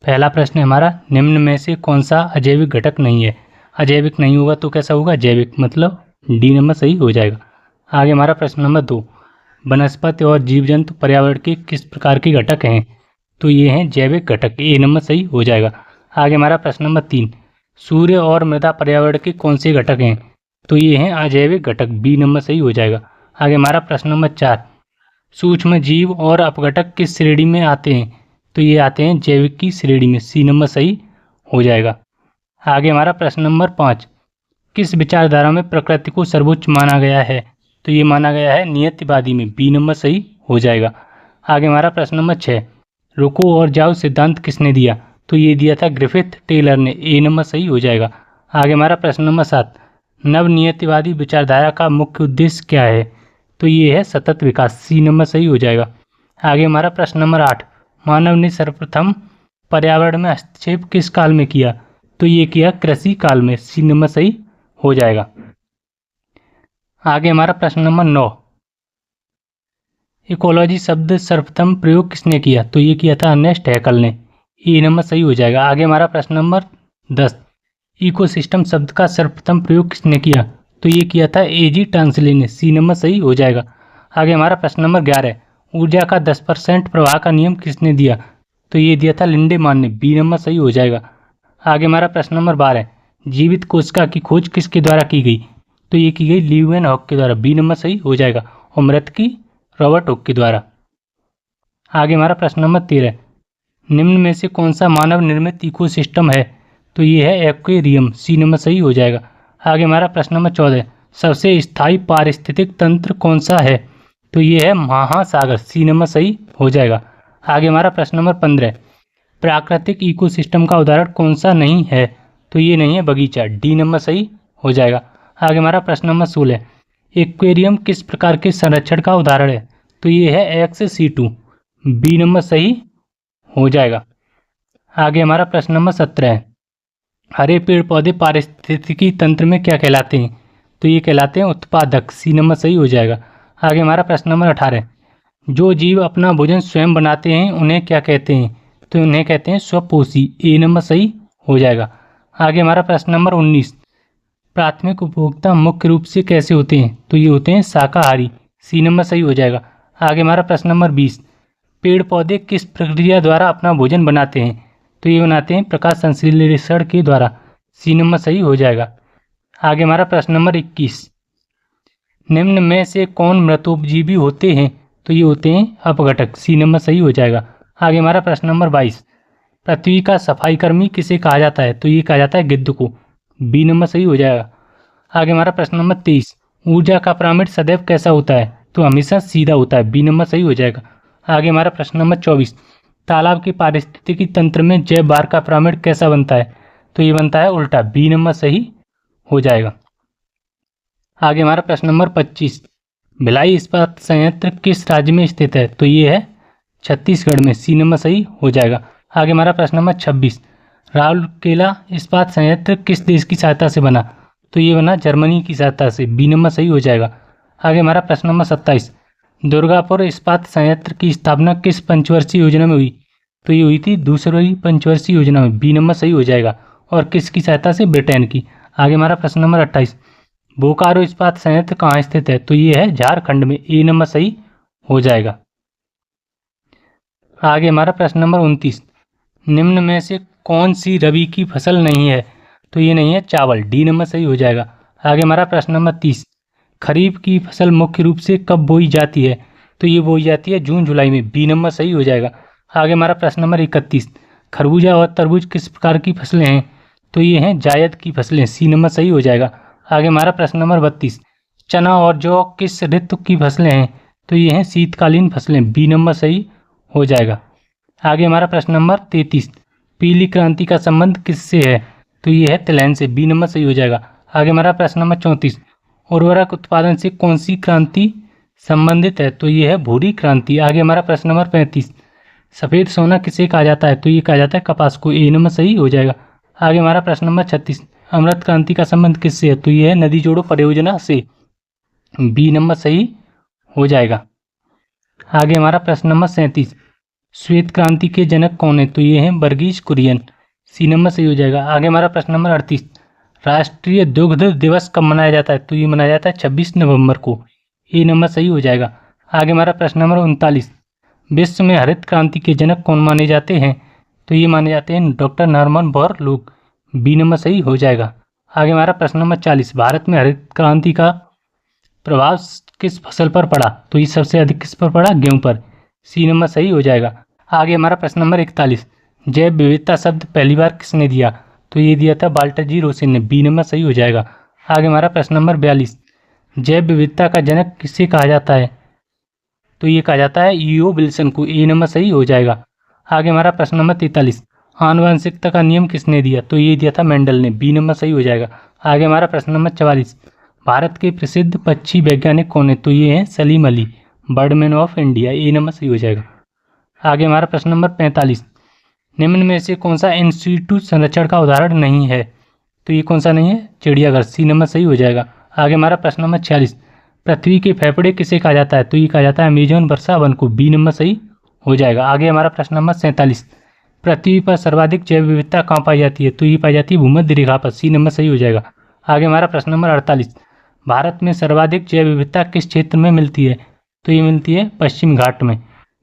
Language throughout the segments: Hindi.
पहला प्रश्न है हमारा, निम्न में से कौन सा अजैविक घटक नहीं है। अजैविक नहीं होगा तो कैसा होगा, जैविक, मतलब डी नंबर सही हो जाएगा। आगे हमारा प्रश्न नंबर 2, वनस्पति और जीव जंतु पर्यावरण के किस प्रकार के घटक हैं। तो ये हैं जैविक घटक, ए नंबर सही हो जाएगा। आगे हमारा प्रश्न नंबर 3, सूर्य और मृदा पर्यावरण के कौन से घटक हैं। तो ये हैं अजैविक घटक, बी नंबर सही हो जाएगा। आगे हमारा प्रश्न नंबर 4, सूक्ष्म जीव और अपघटक किस श्रेणी में आते हैं। तो ये आते हैं जैविक की श्रेणी में, सी नंबर सही हो जाएगा। आगे हमारा प्रश्न नंबर 5, किस विचारधारा में प्रकृति को सर्वोच्च माना गया है। तो ये माना गया है नियतिवादी में, बी नंबर सही हो जाएगा। आगे हमारा प्रश्न नंबर 6, रुको और जाओ सिद्धांत किसने दिया। तो ये दिया था ग्रिफिथ टेलर ने, ए नंबर सही हो जाएगा। आगे हमारा प्रश्न नंबर 7, नवनियतिवादी विचारधारा का मुख्य उद्देश्य क्या है। तो ये है सतत विकास, सी नंबर सही हो जाएगा। आगे हमारा प्रश्न नंबर 8, मानव ने सर्वप्रथम पर्यावरण में हस्तक्षेप किस काल में किया। तो ये किया कृषि काल में, सी नंबर सही हो जाएगा। आगे हमारा प्रश्न नंबर 9, इकोलॉजी शब्द सर्वप्रथम प्रयोग किसने किया। तो ये किया था अर्नेस्ट हैकल ने, ए नंबर सही हो जाएगा। आगे हमारा प्रश्न नंबर 10, इकोसिस्टम शब्द का सर्वप्रथम प्रयोग किसने किया। तो ये किया था एजी टांसले ने, सी नंबर सही हो जाएगा। आगे हमारा प्रश्न नंबर 11, ऊर्जा का 10% प्रवाह का नियम किसने दिया। तो ये दिया था लिंडेमान ने, बी नंबर सही हो जाएगा। आगे हमारा प्रश्न नंबर 12, जीवित कोशिका की खोज किसके द्वारा की गई। तो ये की गई ल्यूवेनहॉक के द्वारा, बी नंबर सही हो जाएगा। और मृत की रॉबर्ट हुक के द्वारा। आगे हमारा प्रश्न नंबर 13, निम्न में से कौन सा मानव निर्मित इकोसिस्टम है। तो ये है एक्वेरियम, सी नंबर सही हो जाएगा। आगे हमारा प्रश्न नंबर 14, सबसे स्थायी पारिस्थितिक तंत्र कौन सा है। तो ये है महासागर, सी नंबर सही हो जाएगा। आगे हमारा प्रश्न नंबर 15, प्राकृतिक इकोसिस्टम का उदाहरण कौन सा नहीं है। तो ये नहीं है बगीचा, डी नंबर सही हो जाएगा। आगे हमारा प्रश्न नंबर 16, एक्वेरियम किस प्रकार के संरक्षण का उदाहरण है। तो ये है XC2, बी नंबर सही हो जाएगा। आगे हमारा प्रश्न नंबर 17 है, हरे पेड़ पौधे पारिस्थितिकी तंत्र में क्या कहलाते हैं। तो ये कहलाते हैं उत्पादक, सी नंबर सही हो जाएगा। आगे हमारा प्रश्न नंबर 18, जो जीव अपना भोजन स्वयं बनाते हैं उन्हें क्या कहते हैं। तो उन्हें कहते हैं स्वपोषी, ए नंबर सही हो जाएगा। आगे हमारा प्रश्न नंबर 19, प्राथमिक उपभोक्ता मुख्य रूप से कैसे होते हैं। तो ये होते हैं शाकाहारी, सी नंबर सही हो जाएगा। आगे हमारा प्रश्न नंबर 20, पेड़ पौधे किस प्रक्रिया द्वारा अपना भोजन बनाते हैं। तो ये बनाते हैं प्रकाश संश्लेषण के द्वारा, सी नंबर सही हो जाएगा। आगे हमारा प्रश्न नंबर 21, निम्न में से कौन मृतोपजीवी होते हैं। तो ये होते हैं अपघटक, सी नंबर सही हो जाएगा। आगे हमारा प्रश्न नंबर 22, पृथ्वी का सफाई कर्मी किसे कहा जाता है। तो ये कहा जाता है गिद्ध को, बी नंबर सही हो जाएगा। आगे हमारा प्रश्न नंबर 23, ऊर्जा का पिरामिड सदैव कैसा होता है। तो हमेशा सीधा होता है, बी नंबर सही हो जाएगा। आगे हमारा प्रश्न नंबर 24, तालाब के पारिस्थितिकी तंत्र में जैव बार का पिरामिड कैसा बनता है। तो ये बनता है उल्टा, बी नंबर सही हो जाएगा। आगे हमारा प्रश्न नंबर 25, भिलाई इस्पात संयंत्र किस राज्य में स्थित है। तो ये है छत्तीसगढ़ में, सी नंबर सही हो जाएगा। आगे हमारा प्रश्न नंबर 26, राउरकेला इस्पात संयंत्र किस देश की सहायता से बना। तो ये बना जर्मनी की सहायता से, बी नंबर सही हो जाएगा। आगे हमारा प्रश्न नंबर 27, दुर्गापुर इस्पात संयंत्र की स्थापना किस पंचवर्षीय योजना में हुई। तो ये हुई थी दूसरी पंचवर्षीय योजना में, बी नंबर सही हो जाएगा। और किसकी सहायता से, ब्रिटेन की। आगे हमारा प्रश्न नंबर 28, बोकारो इस्पात संयंत्र कहाँ स्थित है। तो ये है झारखंड में, ए नंबर सही हो जाएगा। आगे हमारा प्रश्न नंबर 29, निम्न में से कौन सी रबी की फसल नहीं है। तो ये नहीं है चावल, डी नंबर सही हो जाएगा। आगे हमारा प्रश्न नंबर 30, खरीफ की फसल मुख्य रूप से कब बोई जाती है। तो ये बोई जाती है जून जुलाई में, बी नंबर सही हो जाएगा। आगे हमारा प्रश्न नंबर 31, खरबूजा और तरबूज किस प्रकार की फसलें हैं। तो ये हैं जायद की फसलें, सी नंबर सही हो जाएगा। आगे हमारा प्रश्न नंबर 32, चना और जौ किस ऋतु की फसलें हैं। तो ये हैं शीतकालीन फसलें, बी नंबर सही हो जाएगा। आगे हमारा प्रश्न नंबर 33, पीली क्रांति का संबंध किससे है। तो ये है तिलहन से, बी नंबर सही हो जाएगा। आगे हमारा प्रश्न नंबर 34, उर्वरक उत्पादन से कौन सी क्रांति संबंधित है। तो ये है भूरी क्रांति। आगे हमारा प्रश्न नंबर 35, सफ़ेद सोना किसे कहा जाता है। तो ये कहा जाता है कपास को, ए नंबर सही हो जाएगा। आगे हमारा प्रश्न नंबर 36, अमृत क्रांति का संबंध किससे है। तो ये है नदी जोड़ो परियोजना से, बी नंबर सही हो जाएगा। आगे हमारा प्रश्न नंबर 37, श्वेत क्रांति के जनक कौन है? तो ये हैं वर्गीज कुरियन। सी नंबर सही हो जाएगा। आगे हमारा प्रश्न नंबर 38, राष्ट्रीय दुग्ध दिवस कब मनाया जाता है? तो ये मनाया जाता है 26 नवंबर को। ए नंबर सही हो जाएगा। आगे हमारा प्रश्न नंबर 39, विश्व में हरित क्रांति के जनक कौन माने जाते हैं? तो ये माने जाते हैं doctor Norman Borlaug. B number सही हो जाएगा। आगे हमारा प्रश्न नंबर 40, भारत में हरित क्रांति का प्रभाव किस फसल पर पड़ा? तो ये सबसे अधिक किस पर पड़ा? गेहूं पर। सी नंबर सही हो जाएगा। आगे हमारा प्रश्न नंबर 41, जैव विविधता शब्द पहली बार किसने दिया? तो ये दिया था वाल्टर जी रोसेन ने। बी नंबर सही हो जाएगा। आगे हमारा प्रश्न नंबर 42, जैव विविधता का जनक किसे कहा जाता है? तो ये कहा जाता है ईओ विल्सन को। ए नंबर सही हो जाएगा। आगे हमारा प्रश्न नंबर 43, आनुवंशिकता का नियम किसने दिया? तो ये दिया था मेंडल ने। बी नंबर सही हो जाएगा। आगे हमारा प्रश्न नंबर 44, भारत के प्रसिद्ध पक्षी वैज्ञानिक कौन है? तो ये हैं Salim Ali, Birdman of India. A number सही हो जाएगा। आगे हमारा प्रश्न नंबर 45, निम्न में से कौन सा इन सीटू संरक्षण का उदाहरण नहीं है? तो ये कौन सा नहीं है? चिड़ियाघर। सी नंबर सही हो जाएगा। आगे हमारा प्रश्न नंबर 46, पृथ्वी के फेफड़े किसे कहा जाता है? तो ये कहा जाता है अमेजोन वर्षा वन को। बी नंबर सही हो जाएगा। आगे हमारा प्रश्न नंबर 47, पृथ्वी पर सर्वाधिक जैव विविधता कहाँ पाई जाती है? तो ये पाई जाती है भूमध्य रेखा पर। सी नंबर सही हो जाएगा। आगे हमारा प्रश्न नंबर 48, भारत में सर्वाधिक जैव विविधता किस क्षेत्र में मिलती है? तो ये मिलती है पश्चिम घाट में।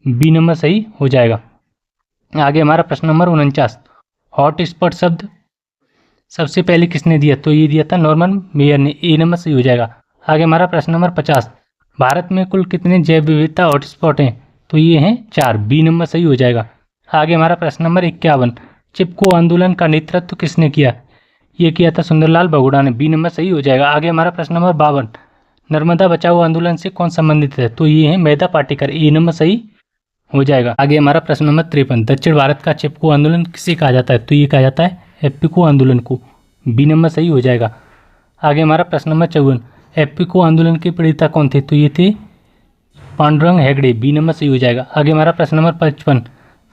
बी नंबर सही हो जाएगा। आगे हमारा प्रश्न नंबर 49, हॉट स्पॉट शब्द सबसे पहले किसने दिया? तो ये दिया था नॉर्मन मेयर ने। ए नंबर सही हो जाएगा। आगे हमारा प्रश्न नंबर 50, भारत में कुल कितने जैव विविधता हॉटस्पॉट हैं? तो ये हैं 4। बी नंबर सही हो जाएगा। आगे हमारा प्रश्न नंबर 51, चिपको आंदोलन का नेतृत्व किसने किया? ये किया था सुंदरलाल बहुगुणा ने। बी नंबर सही हो जाएगा। आगे हमारा प्रश्न नंबर 52, नर्मदा बचाओ आंदोलन से कौन संबंधित है? तो ये है मेधा पाटेकर। ए नंबर सही हो जाएगा। आगे हमारा प्रश्न नंबर 53, दक्षिण भारत का चिपको आंदोलन किसे कहा जाता है? तो ये कहा जाता है एप्पिको आंदोलन को। बी नंबर सही हो जाएगा। आगे हमारा प्रश्न नंबर 54, एप्पिको आंदोलन के प्रणेता कौन थे? तो ये थे पांडुरंग हेगड़े। बी नंबर सही हो जाएगा। आगे हमारा प्रश्न नंबर 55,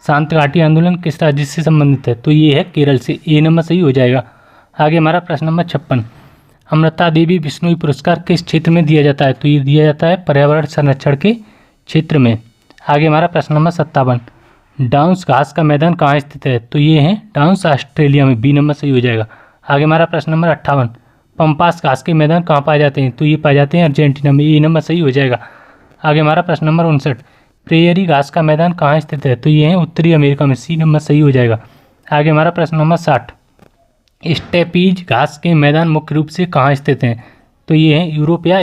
शांत घाटी आंदोलन किस राज्य से संबंधित है? तो ये है केरल से। ए नंबर सही हो जाएगा। आगे हमारा प्रश्न नंबर 56, अमृता देवी बिश्नोई पुरस्कार किस क्षेत्र में दिया जाता है? तो ये दिया जाता है पर्यावरण संरक्षण के क्षेत्र में। आगे हमारा प्रश्न नंबर 57, डाउन्स घास का मैदान कहाँ स्थित है? तो ये है डाउन्स ऑस्ट्रेलिया में। बी नंबर सही हो जाएगा। आगे हमारा प्रश्न नंबर 58, पंपास घास के मैदान कहाँ पाए जाते हैं? तो ये पाए जाते हैं अर्जेंटीना में। ए नंबर सही हो जाएगा। आगे हमारा प्रश्न नंबर 59, प्रेयरी घास का मैदान कहाँ स्थित है? तो ये है उत्तरी अमेरिका में। सी नंबर सही हो जाएगा। आगे हमारा प्रश्न नंबर 60, स्टेपीज घास के मैदान मुख्य रूप से कहाँ स्थित हैं? तो ये है यूरोप या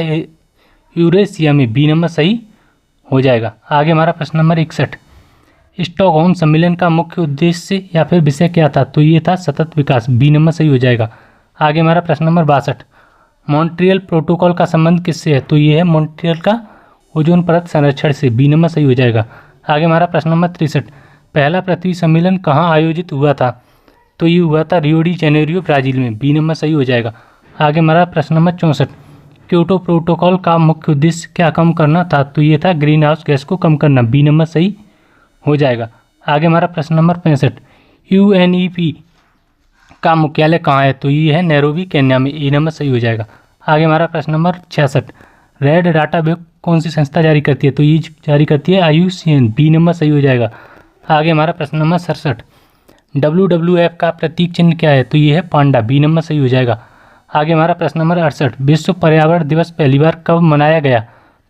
यूरेशिया में। बी नंबर सही हो जाएगा। आगे हमारा प्रश्न नंबर 61, स्टॉकहोम सम्मेलन का मुख्य उद्देश्य या फिर विषय क्या था? तो ये था सतत विकास। बी नंबर सही हो जाएगा। आगे हमारा प्रश्न नंबर 62, मॉन्ट्रियल प्रोटोकॉल का संबंध किससे है? तो ये है मॉन्ट्रियल का ओजोन परत संरक्षण से। बी नंबर सही हो जाएगा। आगे हमारा प्रश्न नंबर 63, पहला पृथ्वी सम्मेलन कहाँ आयोजित हुआ था? तो ये हुआ था रियो डी जेनेरियो ब्राजील में। बी नंबर सही हो जाएगा। आगे हमारा प्रश्न नंबर 64, क्योटो प्रोटोकॉल का मुख्य उद्देश्य क्या कम करना था? तो ये था ग्रीन हाउस गैस को कम करना। बी नंबर सही हो जाएगा। आगे हमारा प्रश्न नंबर 65, यूएनईपी का मुख्यालय कहाँ है? तो ये है नैरोबी केन्या में। ए नंबर सही हो जाएगा। आगे हमारा प्रश्न नंबर 66, रेड डाटा बुक कौन सी संस्था जारी करती है? तो ये जारी करती है IUCN। बी नंबर सही हो जाएगा। आगे हमारा प्रश्न नंबर 67, WWF का प्रतीक चिन्ह क्या है? तो ये है पांडा। बी नंबर सही हो जाएगा। आगे हमारा प्रश्न नंबर 68, विश्व पर्यावरण दिवस पहली बार कब मनाया गया?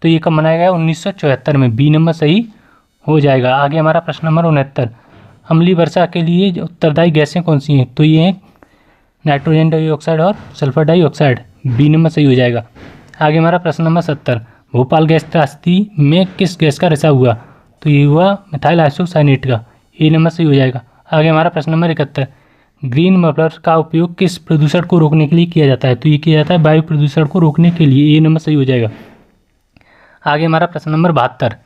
तो ये कब मनाया गया? 1974 में। बी नंबर सही हो जाएगा। आगे हमारा प्रश्न नंबर 69, अम्लीय वर्षा के लिए उत्तरदायी गैसें कौन सी हैं? तो ये हैं नाइट्रोजन डाइऑक्साइड और सल्फर डाइऑक्साइड। बी नंबर सही हो जाएगा। आगे हमारा प्रश्न नंबर 70, भोपाल गैस त्रासदी में किस गैस का रिसाव हुआ? तो ये हुआ मिथाइल आइसोसाइनेट का। ए नंबर सही हो जाएगा। आगे हमारा प्रश्न नंबर 71, ग्रीन मफलर का उपयोग किस प्रदूषण को रोकने के लिए किया जाता है? तो ये किया जाता है वायु प्रदूषण को रोकने के लिए। ए नंबर सही हो जाएगा। आगे हमारा प्रश्न नंबर 72,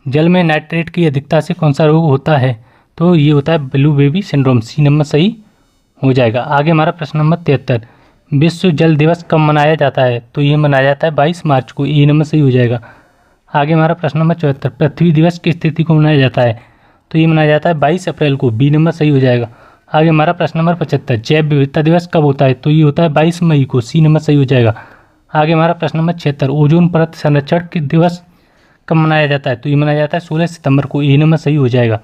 जल में नाइट्रेट की अधिकता से कौन सा रोग होता है? तो ये होता है blue baby syndrome. C number सही हो जाएगा। आगे हमारा प्रश्न नंबर 73, विश्व जल दिवस कब मनाया जाता है? तो ये मनाया जाता है 22 मार्च को। ए नंबर सही हो जाएगा। आगे हमारा प्रश्न नंबर 74, पृथ्वी दिवस किस तिथि को मनाया जाता है? तो ये मनाया जाता है 22 अप्रैल को। बी नंबर सही हो जाएगा। आगे हमारा प्रश्न नंबर 75, जैव विविधता दिवस कब होता है? तो ये होता है 22 मई को। सी नंबर सही हो जाएगा। आगे हमारा प्रश्न नंबर 76, ओजोन परत संरक्षण के दिवस कब मनाया जाता है? तो ये मनाया जाता है 16 सितंबर को। ए नंबर सही हो जाएगा।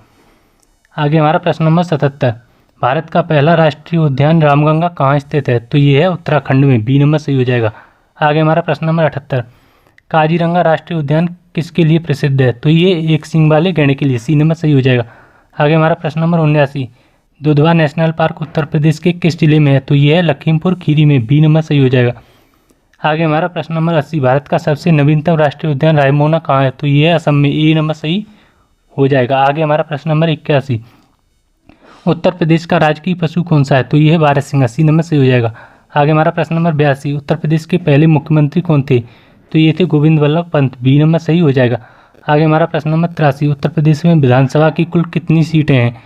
आगे हमारा प्रश्न नंबर 77, भारत का पहला राष्ट्रीय उद्यान रामगंगा कहाँ स्थित है? तो ये है उत्तराखंड में, बी नंबर सही हो जाएगा। आगे हमारा प्रश्न नंबर 78, काजीरंगा राष्ट्रीय उद्यान किसके लिए प्रसिद्ध है? तो ये एक सींग वाले गैंडे के लिए, सी नंबर सही हो जाएगा। आगे हमारा प्रश्न number 79, Dudhwa national park Uttar Pradesh के किस जिले में है? तो ये है लखीमपुर खीरी में, बी नंबर सही हो जाएगा। आगे हमारा प्रश्न नंबर 80, भारत का सबसे नवीनतम राष्ट्रीय उद्यान रायमोना कहाँ है? तो ये है असम में, ए नंबर सही हो जाएगा। आगे हमारा प्रश्न नंबर 81, उत्तर प्रदेश का राजकीय पशु कौन सा है? तो ये है बारहसिंगा, सी नंबर सही हो जाएगा। आगे हमारा प्रश्न नंबर 82, उत्तर प्रदेश के पहले मुख्यमंत्री कौन थे? तो ये थे गोविंद वल्लभ पंत, बी नंबर सही हो जाएगा। आगे हमारा प्रश्न नंबर 83, उत्तर प्रदेश में विधानसभा की कुल कितनी सीटें हैं?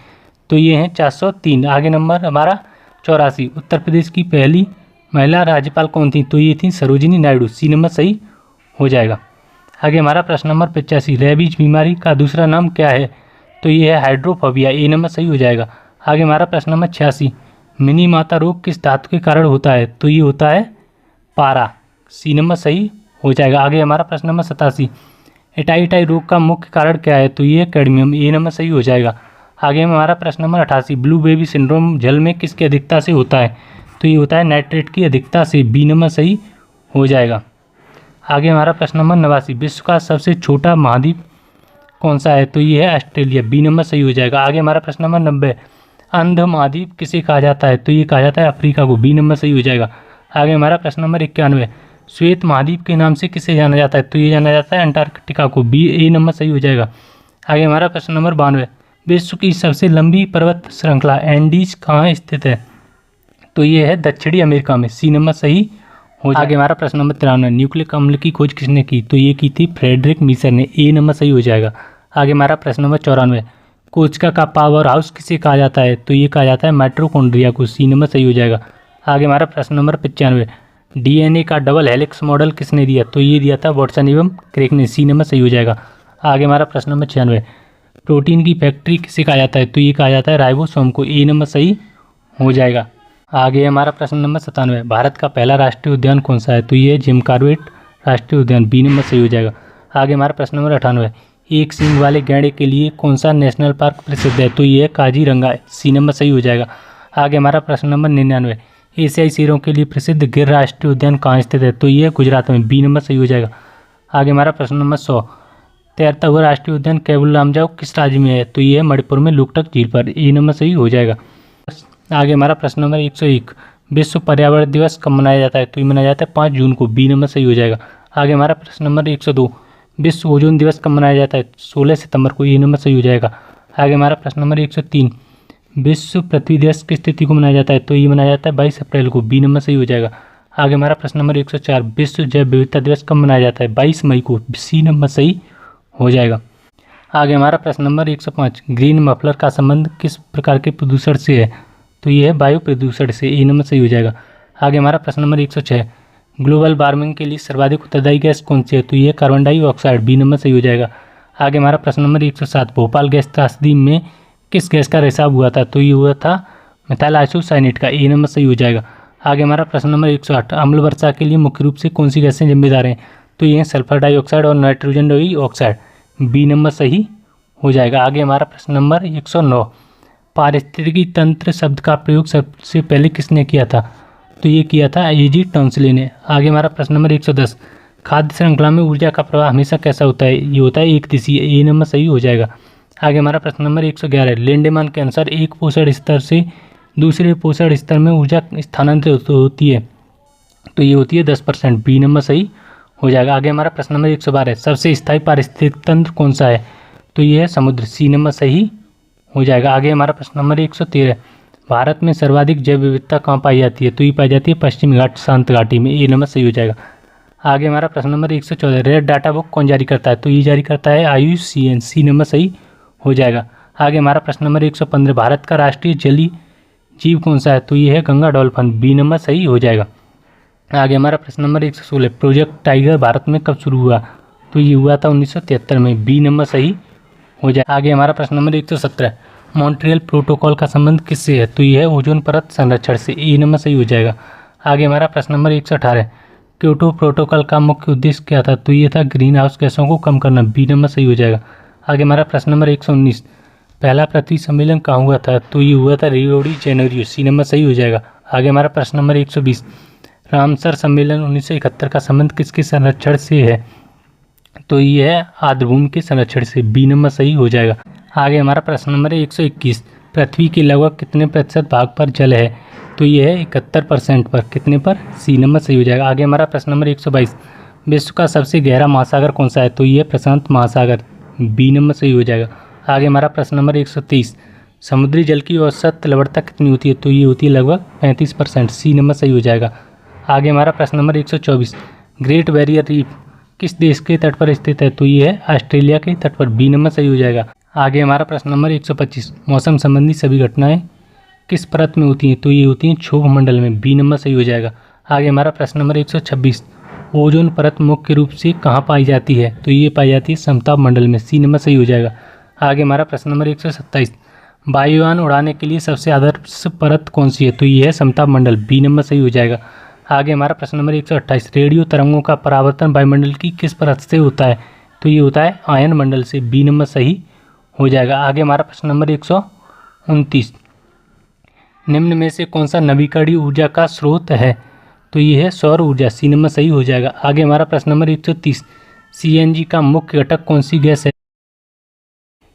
तो ये हैं 403। आगे नंबर हमारा 84, उत्तर प्रदेश की पहली महिला राज्यपाल कौन थी? तो ये थी सरोजिनी नायडू, सी नंबर सही हो जाएगा। आगे हमारा प्रश्न नंबर 85, रेबीज बीमारी का दूसरा नाम क्या है? तो ये है हाइड्रोफोबिया, ए नंबर सही हो जाएगा। आगे हमारा प्रश्न नंबर 86, मिनी माता रोग किस धातु के कारण होता है? तो ये होता है पारा, सी नंबर सही हो जाएगा। आगे हमारा प्रश्न नंबर 87, एटाई रोग का मुख्य कारण क्या है? तो ये कैडमियम, ए नंबर सही हो जाएगा। आगे हमारा प्रश्न नंबर 88, ब्लू बेबी सिंड्रोम जल में किसकी अधिकता से होता है? तो ये होता है नाइट्रेट की अधिकता से, बी नंबर सही हो जाएगा। आगे हमारा प्रश्न नंबर 89, विश्व का सबसे छोटा महाद्वीप कौन सा है? तो ये है ऑस्ट्रेलिया, बी नंबर सही हो जाएगा। आगे हमारा प्रश्न नंबर 90, अंध महाद्वीप किसे कहा जाता है? तो ये कहा जाता है अफ्रीका को, बी नंबर सही हो जाएगा। आगे हमारा प्रश्न नंबर 91, श्वेत महाद्वीप के नाम से किसे जाना जाता है? तो ये जाना जाता है अंटार्कटिका को, बी ए नंबर सही हो जाएगा। आगे हमारा प्रश्न नंबर 92, विश्व की सबसे लंबी पर्वत श्रृंखला एंडीज कहाँ स्थित है? तो ये है दक्षिणी अमेरिका में, सी नंबर सही हो जाएगा। आगे हमारा प्रश्न नंबर 93, न्यूक्लिक अम्ल की खोज किसने की? तो ये की थी फ्रेडरिक मीसर ने, ए नंबर सही हो जाएगा। आगे हमारा प्रश्न नंबर 94, कोशिका का पावर हाउस किसे कहा जाता है? तो ये कहा जाता है माइटोकॉन्ड्रिया को, सी नंबर सही हो जाएगा। आगे हमारा प्रश्न नंबर 95, डीएनए का डबल हेलिक्स मॉडल किसने दिया? तो ये दिया था वाटसन एवं क्रेक ने, सी नंबर सही हो जाएगा। आगे हमारा प्रश्न नंबर 96, प्रोटीन की फैक्ट्री किसे कहा जाता है? तो ये कहा जाता है राइबोसोम को, ए नंबर सही हो जाएगा। आगे हमारा प्रश्न नंबर 97, भारत का पहला राष्ट्रीय उद्यान कौन सा है? तो ये जिम कॉर्बेट राष्ट्रीय उद्यान, बी नंबर सही हो जाएगा। आगे हमारा प्रश्न नंबर 98, एक सींग वाले गैंडे के लिए कौन सा नेशनल पार्क प्रसिद्ध है? तो ये है काजीरंगा, सी नंबर सही हो जाएगा। आगे हमारा प्रश्न नंबर 99, एशियाई शेरों के लिए प्रसिद्ध गिर राष्ट्रीय उद्यान कहाँ स्थित है? तो ये है गुजरात में, बी नंबर सही हो जाएगा। आगे हमारा प्रश्न नंबर 100, तैरता हुआ राष्ट्रीय उद्यान केबुल लामजाओ किस राज्य में है? तो ये है मणिपुर में, लुकटक झील पर, ए नंबर सही हो जाएगा। आगे हमारा प्रश्न नंबर 101, विश्व पर्यावरण दिवस कब मनाया जाता है? तो ये मनाया जाता है 5 जून को, बी नंबर सही हो जाएगा। आगे हमारा प्रश्न नंबर 102, विश्व ओजोन दिवस कब मनाया जाता है? 16 सितंबर को, ये नंबर सही हो जाएगा। आगे हमारा प्रश्न नंबर 103, विश्व पृथ्वी दिवस किस तिथि को मनाया जाता है? तो ये मनाया जाता है 22 अप्रैल को, बी नंबर सही हो जाएगा। आगे हमारा प्रश्न नंबर 104, विश्व जैव विविधता दिवस कब मनाया जाता है? 22 मई को, सी नंबर सही हो जाएगा। आगे हमारा प्रश्न नंबर 105, ग्रीन मफलर का संबंध किस प्रकार के प्रदूषण से है? तो ये है वायु प्रदूषण से, ए नंबर सही हो जाएगा। आगे हमारा प्रश्न नंबर 106, ग्लोबल वार्मिंग के लिए सर्वाधिक उत्तरदायी गैस कौन सी है? तो ये कार्बन डाइऑक्साइड, बी नंबर सही हो जाएगा। आगे हमारा प्रश्न नंबर 107, भोपाल गैस त्रासदी में किस गैस का रिसाव हुआ था? तो ये हुआ था मिथाइल आइसोसाइनेट का, ए नंबर सही हो जाएगा। आगे हमारा प्रश्न नंबर 108, अम्ल वर्षा के लिए मुख्य रूप से कौन सी गैसें जिम्मेदार हैं? तो ये सल्फर डाइऑक्साइड और नाइट्रोजन डाइऑक्साइड, बी नंबर सही हो जाएगा। आगे हमारा प्रश्न नंबर 109, पारिस्थितिकी तंत्र शब्द का प्रयोग सबसे पहले किसने किया था? तो ये किया था एजी टॉन्सले ने। आगे हमारा प्रश्न नंबर 110, खाद्य श्रृंखला में ऊर्जा का प्रवाह हमेशा कैसा होता है? ये होता है एक दिशीय, ए नंबर सही हो जाएगा। आगे हमारा प्रश्न नंबर 111, लिंडेमैन के अनुसार एक पोषण स्तर से दूसरे पोषण स्तर में ऊर्जा स्थानांतरित होती है? तो ये होती है 10%, बी नंबर सही हो जाएगा। आगे हमारा प्रश्न नंबर 112, सबसे स्थायी पारिस्थितिक तंत्र कौन सा है? तो ये है समुद्र, सी नंबर सही हो जाएगा। आगे हमारा प्रश्न नंबर 113, भारत में सर्वाधिक जैव विविधता कहाँ पाई जाती है? तो ये पाई जाती है पश्चिमी घाट शांत घाटी में, ए नंबर सही हो जाएगा। आगे हमारा प्रश्न नंबर 114, रेड डाटा बुक कौन जारी करता है? तो ये जारी करता है IUCN, सी नंबर सही हो जाएगा। आगे हमारा प्रश्न नंबर 115, भारत का राष्ट्रीय जलीय जीव कौन सा है? तो ये है गंगा डॉल्फिन, बी नंबर सही हो जाएगा। आगे हमारा प्रश्न नंबर 116, प्रोजेक्ट टाइगर भारत में कब शुरू हुआ? तो ये हुआ था 1973 में, बी नंबर सही हो जाए। आगे हमारा प्रश्न नंबर 117, मॉन्ट्रियल प्रोटोकॉल का संबंध किससे है? तो ये है ओजोन परत संरक्षण से, ए नंबर सही हो जाएगा। आगे हमारा प्रश्न नंबर 118, क्योटो प्रोटोकॉल का मुख्य उद्देश्य क्या था? तो ये था ग्रीन हाउस गैसों को कम करना, बी नंबर सही हो जाएगा। आगे हमारा प्रश्न नंबर 119, पहला पृथ्वी सम्मेलन कहाँ हुआ था? तो ये हुआ था Rio de Janeiro. C number सही हो जाएगा। आगे हमारा प्रश्न नंबर 120, रामसर सम्मेलन 1971 का संबंध किसके संरक्षण से है? तो ये है आर्द्रभूमि के संरक्षण से। बी नंबर सही हो जाएगा। आगे हमारा प्रश्न नंबर 121, पृथ्वी के लगभग कितने प्रतिशत भाग पर जल है? तो ये है 71% पर। कितने पर? सी नंबर सही हो जाएगा। आगे हमारा प्रश्न नंबर 122, विश्व का सबसे गहरा महासागर कौन सा है? तो ये प्रशांत महासागर। बी नंबर सही हो जाएगा। आगे हमारा प्रश्न नंबर 123, समुद्री जल की औसत लवणता कितनी होती है? तो ये होती है लगभग 35%। सी नंबर सही हो जाएगा। आगे हमारा प्रश्न नंबर 124, ग्रेट बैरियर रीफ किस देश के तट पर स्थित है? तो ये है ऑस्ट्रेलिया के तट पर। बी नंबर सही हो जाएगा। आगे हमारा प्रश्न नंबर 125, मौसम संबंधी सभी घटनाएं किस परत में होती हैं? तो ये होती हैं क्षोभ मंडल में। बी नंबर सही हो जाएगा। आगे हमारा प्रश्न नंबर 126, ओजोन परत मुख्य रूप से कहाँ पाई जाती है? तो ये पाई जाती है समताप मंडल में। सी नंबर सही हो जाएगा। आगे हमारा प्रश्न नंबर 127, वायुयान उड़ाने के लिए सबसे आदर्श परत कौन सी है? तो ये है समताप मंडल। बी नंबर सही हो जाएगा। आगे हमारा प्रश्न नंबर 128, रेडियो तरंगों का परावर्तन वायुमंडल की किस परत से होता है? तो ये होता है आयन मंडल से। बी नंबर सही हो जाएगा। आगे हमारा प्रश्न नंबर 129, निम्न में से कौन सा नवीकरणीय ऊर्जा का स्रोत है? तो ये है सौर ऊर्जा। सी नंबर सही हो जाएगा। आगे हमारा प्रश्न नंबर 130, सीएनजी का मुख्य घटक कौन सी गैस है?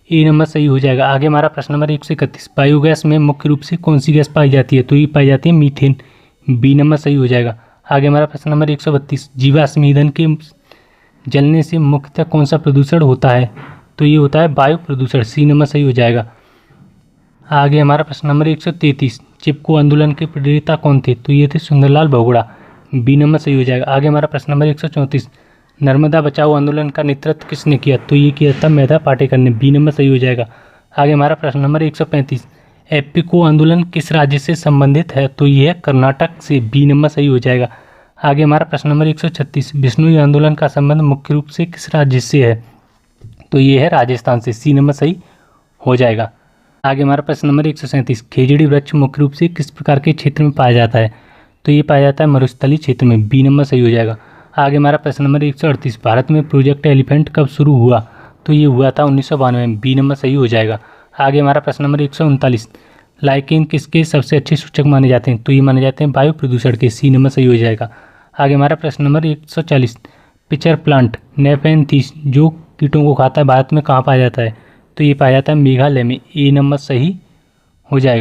ए नंबर सही हो जाएगा। आगे हमारा प्रश्न नंबर 131, बायोगैस में मुख्य रूप से कौन सी गैस पाई जाती है? तो ये पाई जाती है मीथेन। बी नंबर सही हो जाएगा। आगे हमारा प्रश्न नंबर 132, जीवाश्म ईंधन के जलने से मुख्यतः कौन सा प्रदूषण होता है? तो ये होता है वायु प्रदूषण। सी नंबर सही हो जाएगा। आगे हमारा प्रश्न नंबर 133, चिपको आंदोलन के प्रेरता कौन थे? तो ये थे सुंदरलाल बहुगुणा। बी नंबर सही हो जाएगा। आगे हमारा प्रश्न नंबर 134, नर्मदा बचाओ आंदोलन का नेतृत्व किसने किया? तो ये किया था मेधा पाटेकर ने। बी नंबर सही हो जाएगा। आगे हमारा प्रश्न नंबर 135, एपिको आंदोलन किस राज्य से संबंधित है? तो ये है कर्नाटक से। बी नंबर सही हो जाएगा। आगे हमारा प्रश्न नंबर 136, बिश्नोई आंदोलन का संबंध मुख्य रूप से किस राज्य से है? तो ये है राजस्थान से। सी नंबर सही हो जाएगा। आगे हमारा प्रश्न नंबर 137, खेजड़ी वृक्ष मुख्य रूप से किस प्रकार के क्षेत्र में पाया जाता है? तो ये पाया जाता है मरुस्थलीय क्षेत्र में। बी नंबर सही हो जाएगा। आगे हमारा प्रश्न नंबर 138, भारत में प्रोजेक्ट एलिफेंट कब शुरू हुआ? तो ये हुआ था 1992 में। बी नंबर सही हो जाएगा। आगे हमारा प्रश्न नंबर 139, लाइकेन किसके सबसे अच्छे सूचक माने जाते हैं? तो ये माने जाते हैं वायु प्रदूषण के। सी नंबर सही हो जाएगा। आगे हमारा प्रश्न नंबर 140, पिचर प्लांट नेफेंथीस जो कीटों को खाता है भारत में कहाँ पाया जाता है? तो ये पाया जाता है मेघालय में। ए नंबर सही हो जाएगा।